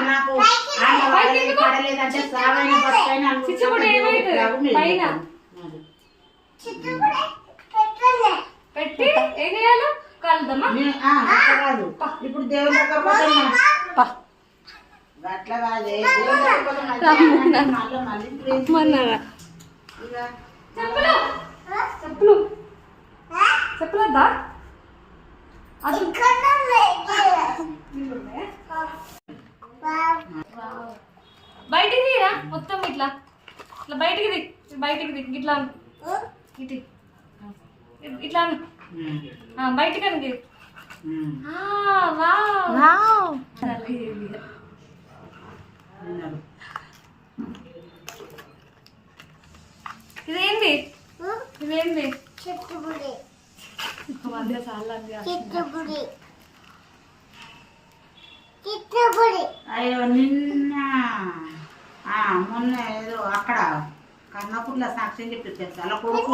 నాకు పడలేదంటే సావైన పెట్టి ఏం చేయాలి కలుద్దామా కాదు ఇప్పుడు దేవుని దగ్గర అట్లా కాదే చెప్పులు చెప్పులద్దా బయటికి తీరా మొత్తం ఇట్లా ఇట్లా బయటికి ది ఇట్లా ఇటు ఇట్లా బయటికి అని ఇదేంది ఇదేంది అయ్యో నిన్న మొన్న ఏదో అక్కడ కన్నపూర్లో సాక్ష్యం చెప్పి అలా కొడుకు